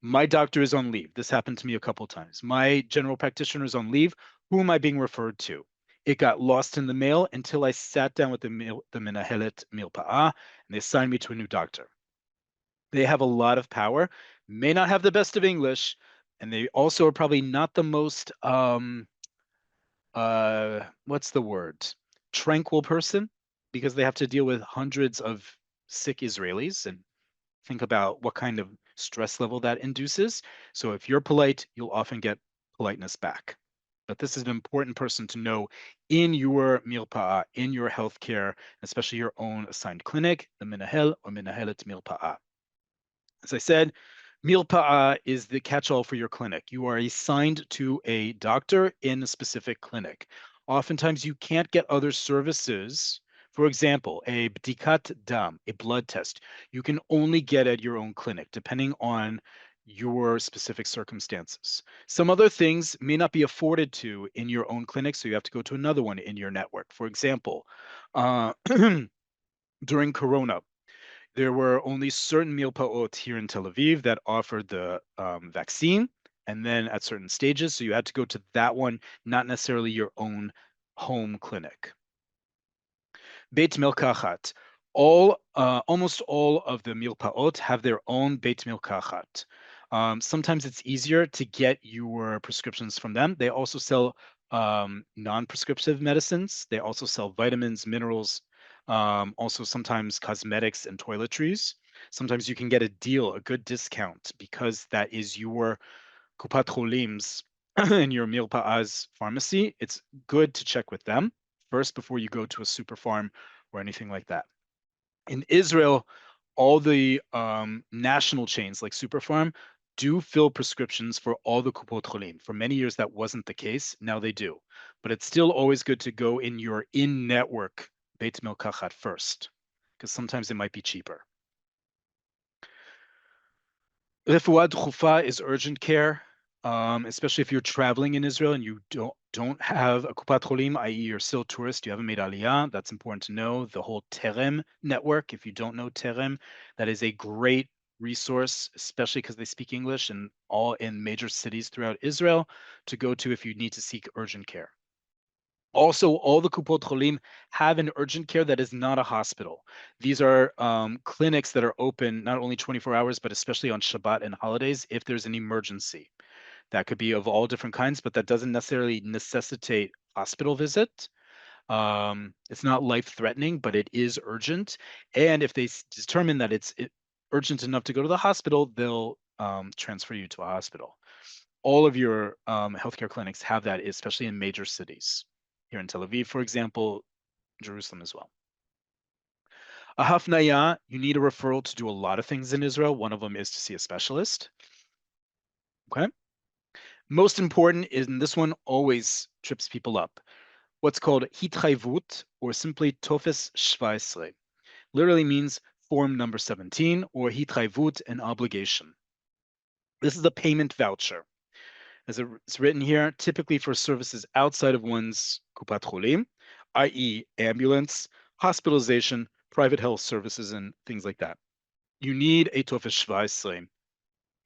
my doctor is on leave. This happened to me a couple times. My general practitioner is on leave. Who am I being referred to? It got lost in the mail until I sat down with the Menahelet Milpa'ah, and they assigned me to a new doctor. They have a lot of power, may not have the best of English, and they also are probably not the most what's the word? Tranquil person, because they have to deal with hundreds of sick Israelis and think about what kind of stress level that induces. So if you're polite, you'll often get politeness back. But this is an important person to know in your milpa'a, in your healthcare, especially your own assigned clinic, the minahel or minahelet milpa'a. As I said, milpa'a is the catch-all for your clinic. You are assigned to a doctor in a specific clinic. Oftentimes, you can't get other services. For example, a bdikat dam, a blood test, you can only get at your own clinic, depending on your specific circumstances. Some other things may not be afforded to in your own clinic, so you have to go to another one in your network. For example, uh, during Corona, there were only certain milpaot here in Tel Aviv that offered the vaccine, and then at certain stages, so you had to go to that one, not necessarily your own home clinic. Beit Milkachat. Almost all of the milpaot have their own Beit Milkachat. Sometimes it's easier to get your prescriptions from them. They also sell non-prescriptive medicines. They also sell vitamins, minerals, also sometimes cosmetics and toiletries. Sometimes you can get a deal, a good discount, because that is your Kupat Cholim's in your Milpa'az pharmacy. It's good to check with them first before you go to a super farm or anything like that. In Israel, all the national chains like Superfarm do fill prescriptions for all the Kupot Cholim. For many years, that wasn't the case. Now they do. But it's still always good to go in your in-network Beit Milkachat first, because sometimes it might be cheaper. Refuah Dchufa is urgent care, especially if you're traveling in Israel and you don't have a Kupat Cholim, i.e. you're still a tourist, you haven't made Aliyah. That's important to know. The whole Terem network, if you don't know Terem, that is a great resource, especially because they speak English and all in major cities throughout Israel to go to if you need to seek urgent care. Also, all the Kupot Cholim have an urgent care that is not a hospital. These are clinics that are open not only 24 hours, but especially on Shabbat and holidays if there's an emergency. That could be of all different kinds, but that doesn't necessarily necessitate hospital visit. It's not life-threatening, but it is urgent. And if they determine that it's urgent enough to go to the hospital, they'll transfer you to a hospital. All of your healthcare clinics have that, especially in major cities. Here in Tel Aviv, for example, Jerusalem as well. A hafnaya, you need a referral to do a lot of things in Israel. One of them is to see a specialist. Okay. Most important is, and this one always trips people up, what's called hitrayvut, or simply tofes 17. Literally means form number 17, or hitrayvut, an obligation. This is a payment voucher. As it's written here, typically for services outside of one's Kupat Cholim, i.e. ambulance, hospitalization, private health services, and things like that. You need a Tofes 17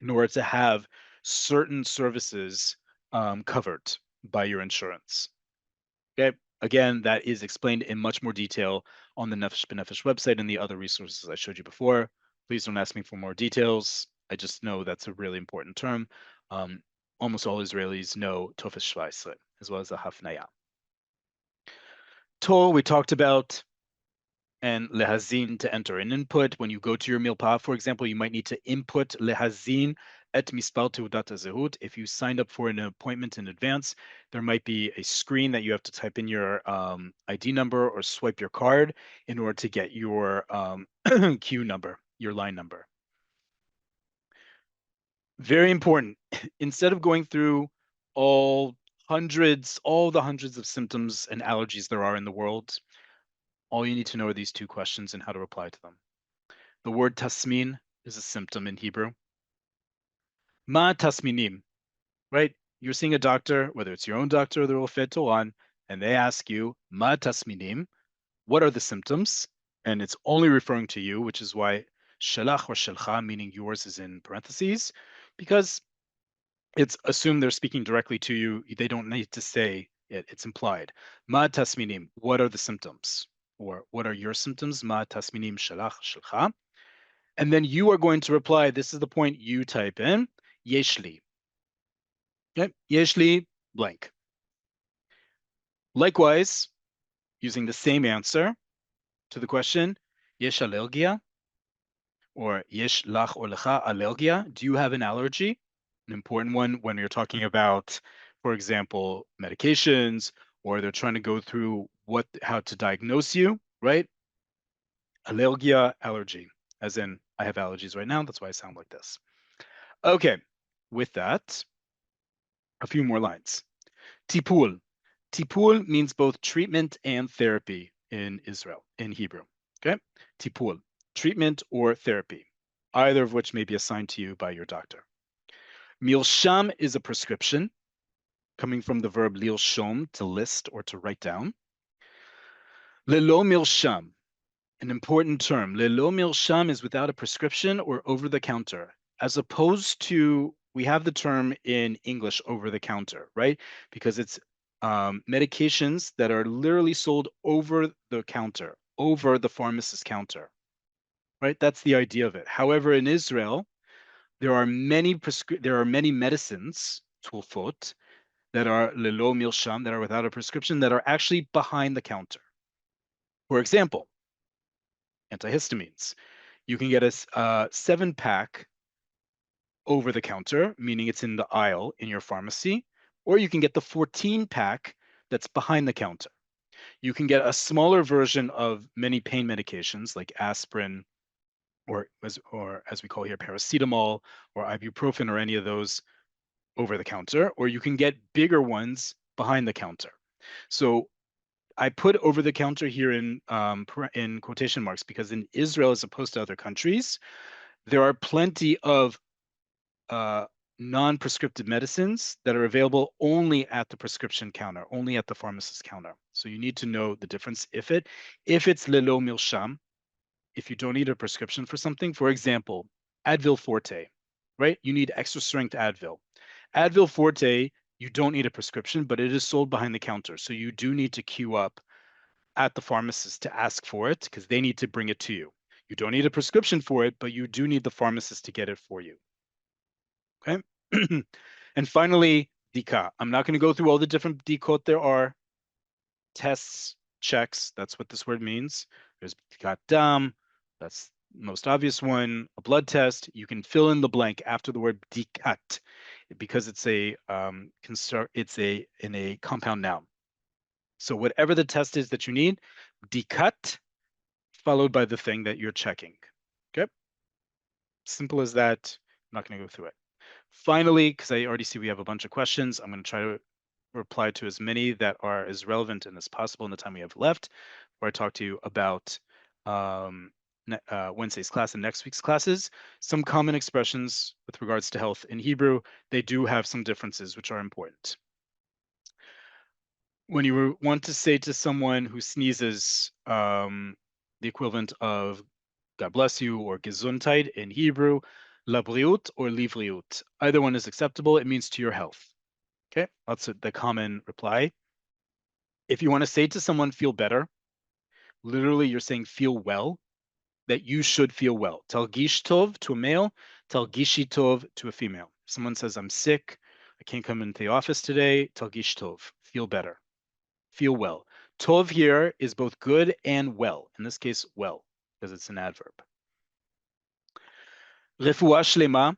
in order to have certain services covered by your insurance. Okay. Again, that is explained in much more detail on the Nefesh B'Nefesh website and the other resources I showed you before. Please don't ask me for more details. I just know that's a really important term. Almost all Israelis know Tofes 17 as well as the Hafnaya. Tol, we talked about, and lehazin, to enter an input. When you go to your milpa, for example, you might need to input lehazin et mispar teudat hazehut. If you signed up for an appointment in advance, there might be a screen that you have to type in your ID number or swipe your card in order to get your queue number, your line number. Very important. Instead of going through all the hundreds of symptoms and allergies there are in the world, all you need to know are these two questions and how to reply to them. The word tasmin is a symptom in Hebrew. Ma tasminim, right? You're seeing a doctor, whether it's your own doctor or the Rofeh Toran, and they ask you, ma tasminim, what are the symptoms? And it's only referring to you, which is why shelach or shelcha, meaning yours, is in parentheses, because it's assumed they're speaking directly to you. They don't need to say it. It's implied. Ma tasminim, what are the symptoms? Or what are your symptoms? Ma tasminim shalach shalcha. And then you are going to reply, this is the point you type in, yeshli. Okay, yeshli, blank. Likewise, using the same answer to the question, yesh allergia, or yesh lach or lecha allergia, do you have an allergy? An important one when you're talking about, for example, medications, or they're trying to go through how to diagnose you, right? Allergia, allergy, as in I have allergies right now. That's why I sound like this. Okay, with that, a few more lines. Tipul. Tipul means both treatment and therapy in Israel, in Hebrew. Okay, tipul, treatment or therapy, either of which may be assigned to you by your doctor. Milsham is a prescription, coming from the verb lilshom, to list or to write down. Lelo milsham, an important term. Lelo milsham is without a prescription or over the counter, as opposed to, we have the term in English over the counter, right? Because it's medications that are literally sold over the counter, over the pharmacist's counter, right? That's the idea of it. However, in Israel, there are many medicines, tulfot, that are lelo milsham, that are without a prescription, that are actually behind the counter. For example, antihistamines. You can get a 7-pack over the counter, meaning it's in the aisle in your pharmacy, or you can get the 14-pack that's behind the counter. You can get a smaller version of many pain medications like aspirin, or as we call here, paracetamol or ibuprofen, or any of those over the counter, or you can get bigger ones behind the counter. So I put over the counter here in quotation marks because in Israel, as opposed to other countries, there are plenty of non-prescriptive medicines that are available only at the prescription counter, only at the pharmacist counter. So you need to know the difference. If it's lelo milsham, if you don't need a prescription for something, for example, Advil Forte, right? You need extra strength Advil. Advil Forte, you don't need a prescription, but it is sold behind the counter. So you do need to queue up at the pharmacist to ask for it because they need to bring it to you. You don't need a prescription for it, but you do need the pharmacist to get it for you. Okay. And finally, dika. I'm not going to go through all the different dikot there are. Tests, checks, that's what this word means. There's dikat dam, that's the most obvious one. A blood test, you can fill in the blank after the word dikat because it's in a compound noun. So whatever the test is that you need, dikat followed by the thing that you're checking. Okay. Simple as that. I'm not going to go through it. Finally, because I already see we have a bunch of questions, I'm going to try to reply to as many that are as relevant and as possible in the time we have left, where I talk to you about Wednesday's class and next week's classes. Some common expressions with regards to health in Hebrew, they do have some differences which are important. When you want to say to someone who sneezes the equivalent of God bless you or gesundheit in Hebrew, labriut or livriut. Either one is acceptable. It means to your health. Okay, that's the common reply. If you want to say to someone, feel better, literally you're saying feel well, that you should feel well. Talgish tov to a male, talgishi tov to a female. If someone says, I'm sick, I can't come into the office today, talgish tov, feel better, feel well. Tov here is both good and well. In this case, well, because it's an adverb. Refuah shlema.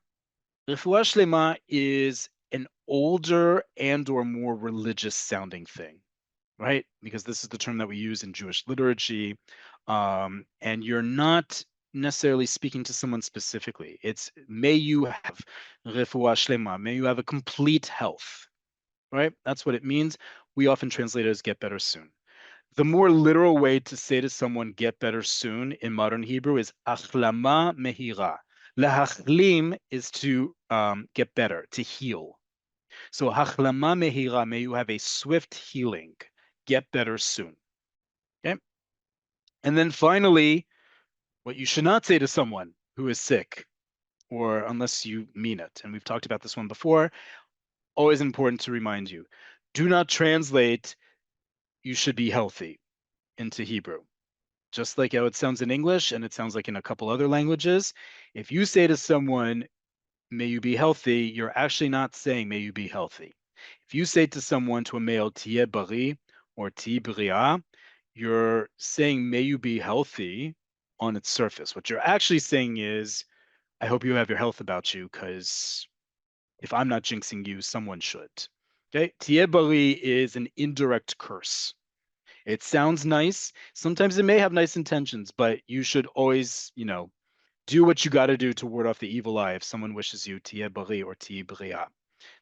Refuah shlema is an older and or more religious sounding thing, right? Because this is the term that we use in Jewish liturgy. And you're not necessarily speaking to someone specifically. It's may you have refuah shlema, may you have a complete health, right? That's what it means. We often translate it as get better soon. The more literal way to say to someone get better soon in modern Hebrew is achlama mehira. Lahachlim is to get better, to heal. So achlama mehira, may you have a swift healing. Get better soon. Okay. And then finally, what you should not say to someone who is sick, or unless you mean it, and we've talked about this one before, always important to remind you, do not translate you should be healthy into Hebrew. Just like how it sounds in English and it sounds like in a couple other languages, if you say to someone, may you be healthy, you're actually not saying may you be healthy. If you say to someone, to a male, tiye bari or ti bria, you're saying may you be healthy on its surface. What you're actually saying is, I hope you have your health about you, because if I'm not jinxing you, someone should. Okay, tiye bari is an indirect curse. It sounds nice. Sometimes it may have nice intentions, but you should always, do what you got to do to ward off the evil eye if someone wishes you tiye bari or ti bria.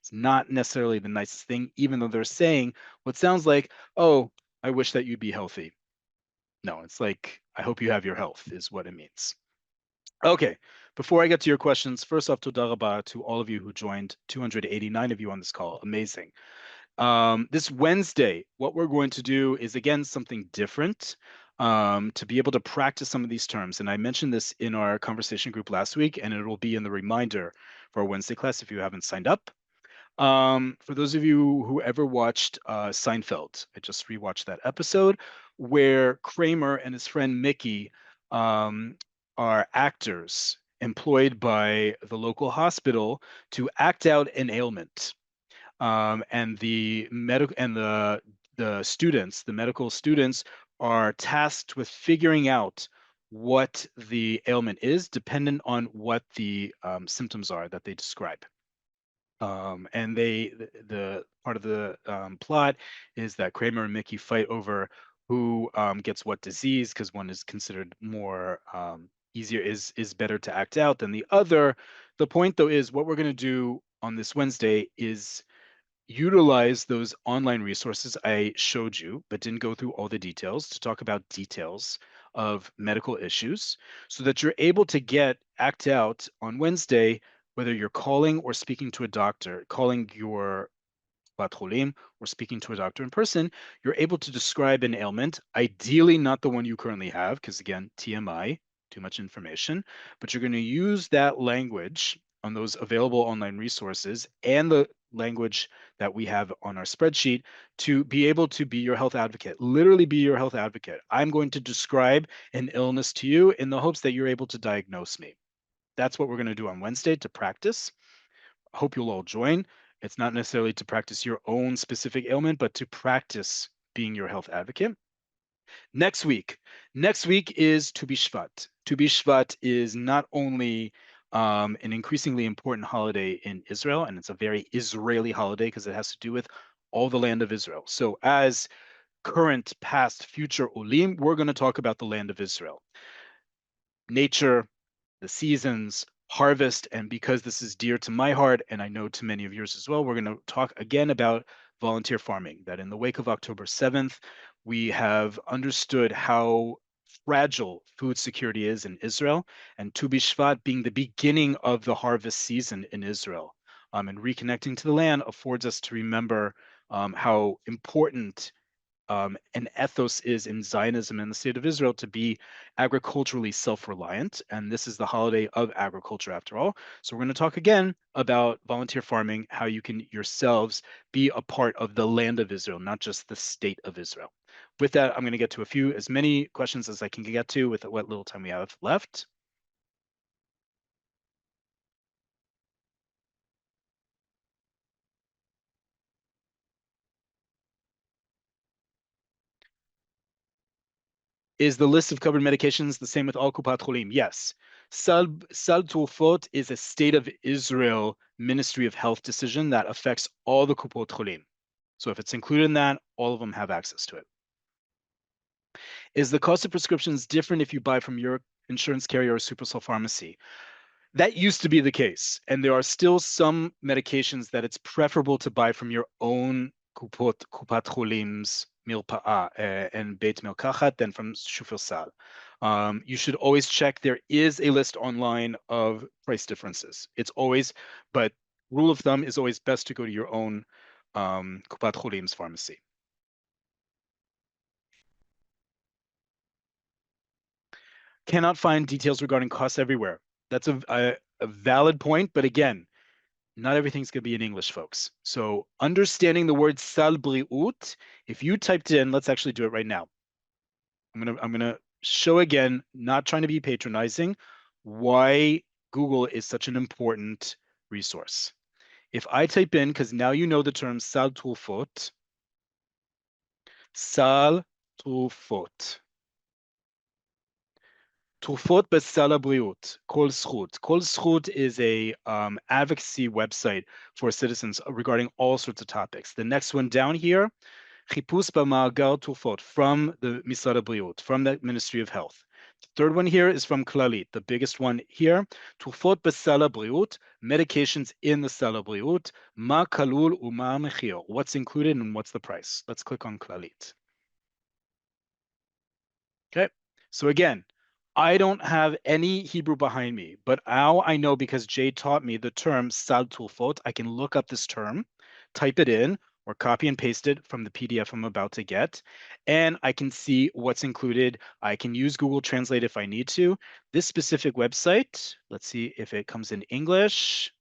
It's not necessarily the nicest thing, even though they're saying what sounds like, oh, I wish that you'd be healthy. No, it's like, I hope you have your health, is what it means. Okay, before I get to your questions, first off, toda rabah to all of you who joined, 289 of you on this call. Amazing. This Wednesday, what we're going to do is, again, something different to be able to practice some of these terms. And I mentioned this in our conversation group last week, and it will be in the reminder for our Wednesday class if you haven't signed up. For those of you who ever watched Seinfeld, I just rewatched that episode where Kramer and his friend Mickey um, are actors employed by the local hospital to act out an ailment. And the medical and the students, the medical students, are tasked with figuring out what the ailment is, dependent on what the symptoms are that they describe. And the part of the plot is that Kramer and Mickey fight over who gets what disease, because one is considered more easier, is better to act out than the other. The point, though, is what we're going to do on this Wednesday is utilize those online resources I showed you, but didn't go through all the details, to talk about details of medical issues so that you're able to act out on Wednesday, whether you're calling or speaking to a doctor, calling your Batrolim or speaking to a doctor in person, you're able to describe an ailment, ideally not the one you currently have, because again, TMI, too much information, but you're going to use that language on those available online resources and the language that we have on our spreadsheet to be able to be your health advocate, literally be your health advocate. I'm going to describe an illness to you in the hopes that you're able to diagnose me. That's what we're going to do on Wednesday to practice. Hope you'll all join. It's not necessarily to practice your own specific ailment, but to practice being your health advocate. Next week is Tu B'Shvat. Tu B'Shvat is not only an increasingly important holiday in Israel, and it's a very Israeli holiday because it has to do with all the land of Israel. So as current, past, future Olim, we're going to talk about the land of Israel. Nature, the seasons, harvest, and because this is dear to my heart, and I know to many of yours as well, we're going to talk again about volunteer farming, that in the wake of October 7th, we have understood how fragile food security is in Israel, and Tu B'Shvat being the beginning of the harvest season in Israel. And reconnecting to the land affords us to remember how important an ethos is in Zionism and the state of Israel to be agriculturally self-reliant. And this is the holiday of agriculture after all. So we're going to talk again about volunteer farming, how you can yourselves be a part of the land of Israel, not just the state of Israel. With that, I'm going to get to as many questions as I can get to with what little time we have left. Is the list of covered medications the same with all Kupat Cholim? Yes. Sal Trufot is a state of Israel Ministry of Health decision that affects all the Kupot Cholim. So if it's included in that, all of them have access to it. Is the cost of prescriptions different if you buy from your insurance carrier or Supersol pharmacy? That used to be the case, and there are still some medications that it's preferable to buy from your own Kupat Cholim's Mirpa'a and Beit Merkachat than from Shufersal. You should always check. There is a list online of price differences. It's always, but rule of thumb is always best to go to your own Kupat Cholim's pharmacy. Cannot find details regarding costs everywhere. That's a valid point, but again, not everything's going to be in English, folks. So understanding the word sal briut, if you typed in, let's actually do it right now. I'm gonna show again, not trying to be patronizing, why Google is such an important resource. If I type in, because now you know the term sal trufot, sal trufot. Trufot בסל הבריאות, כל זכות. Kol zchut is a advocacy website for citizens regarding all sorts of topics. The next one down here, חיפוש במאגר תרופות from the משרד הבריאות, from the Ministry of Health. The third one here is from Klalit, the biggest one here. תרופות בסל הבריאות, medications in the סל הבריאות, מה כלול ומה המחיר, what's included and what's the price. Let's click on Klalit. Okay, so again, I don't have any Hebrew behind me, but now I know because Jay taught me the term sal trufot. I can look up this term, type it in, or copy and paste it from the PDF I'm about to get, and I can see what's included. I can use Google Translate if I need to. This specific website, let's see if it comes in English.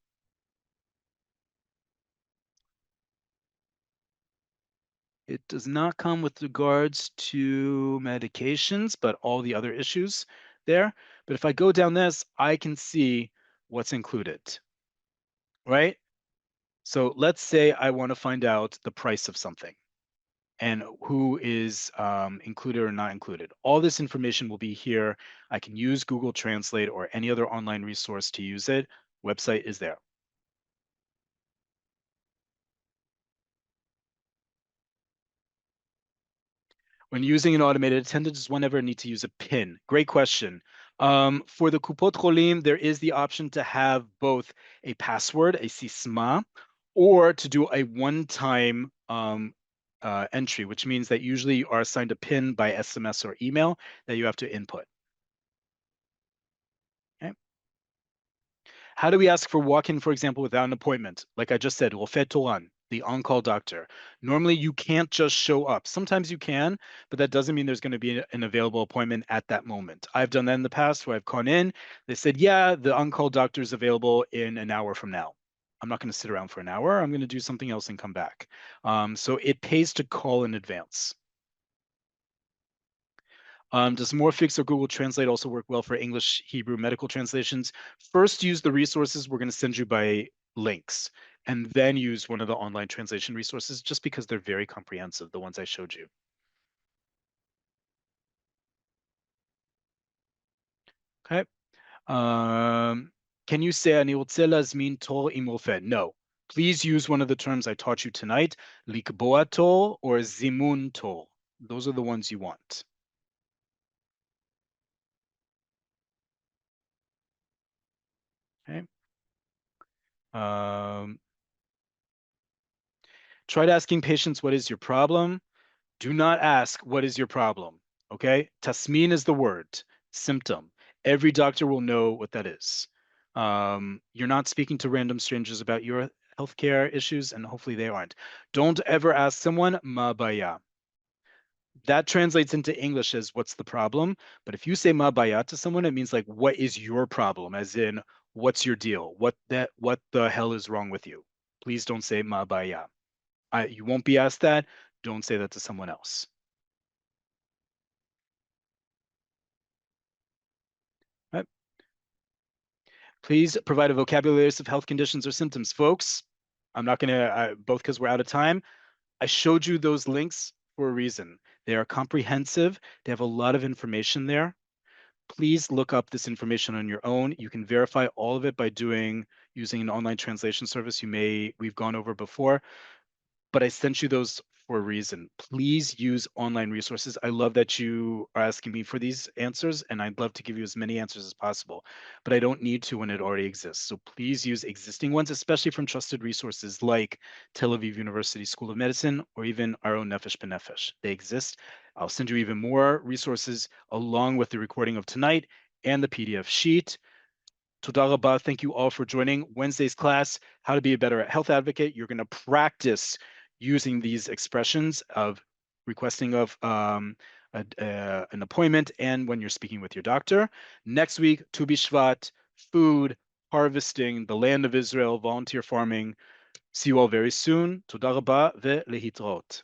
It does not come with regards to medications, but all the other issues there. But if I go down this, I can see what's included, right? So let's say I want to find out the price of something and who is included or not included. All this information will be here. I can use Google Translate or any other online resource to use it. Website is there. When using an automated attendant, does one ever need to use a PIN? Great question. For the Kupot Cholim, there is the option to have both a password, a sisma, or to do a one-time entry, which means that usually you are assigned a PIN by SMS or email that you have to input. Okay. How do we ask for walk-in, for example, without an appointment? Like I just said, Rofeh Toran, the on-call doctor. Normally, you can't just show up. Sometimes you can, but that doesn't mean there's going to be an available appointment at that moment. I've done that in the past where I've gone in. They said, yeah, the on-call doctor is available in an hour from now. I'm not going to sit around for an hour. I'm going to do something else and come back. So it pays to call in advance. Does Morphix or Google Translate also work well for English, Hebrew medical translations? First, use the resources we're going to send you by links, and then use one of the online translation resources just because they're very comprehensive, the ones I showed you. Okay. Can you say אני רוצה להזמין תור עם רופא? No. Please use one of the terms I taught you tonight, לקבוע תור or זימון תור. Those are the ones you want. Okay. Tried asking patients, what is your problem? Do not ask, what is your problem? Okay? Tasmin is the word, symptom. Every doctor will know what that is. You're not speaking to random strangers about your healthcare issues, and hopefully they aren't. Don't ever ask someone, ma baya. That translates into English as what's the problem? But if you say ma baya to someone, it means like, what is your problem? As in, what's your deal? What the hell is wrong with you? Please don't say ma baya. You won't be asked that. Don't say that to someone else. Right. Please provide a vocabulary list of health conditions or symptoms. Folks, I'm not going to, both because we're out of time, I showed you those links for a reason. They are comprehensive. They have a lot of information there. Please look up this information on your own. You can verify all of it by using an online translation service we've gone over before, but I sent you those for a reason. Please use online resources. I love that you are asking me for these answers, and I'd love to give you as many answers as possible, but I don't need to when it already exists. So please use existing ones, especially from trusted resources like Tel Aviv University School of Medicine or even our own Nefesh B'Nefesh. They exist. I'll send you even more resources along with the recording of tonight and the PDF sheet. Toda rabah. Thank you all for joining Wednesday's class, How to Be a Better Health Advocate. You're going to practice using these expressions of requesting of an appointment and when you're speaking with your doctor. Next week, Tu B'Shvat, food, harvesting, the land of Israel, volunteer farming. See you all very soon. Toda rabah ve'lehitrot.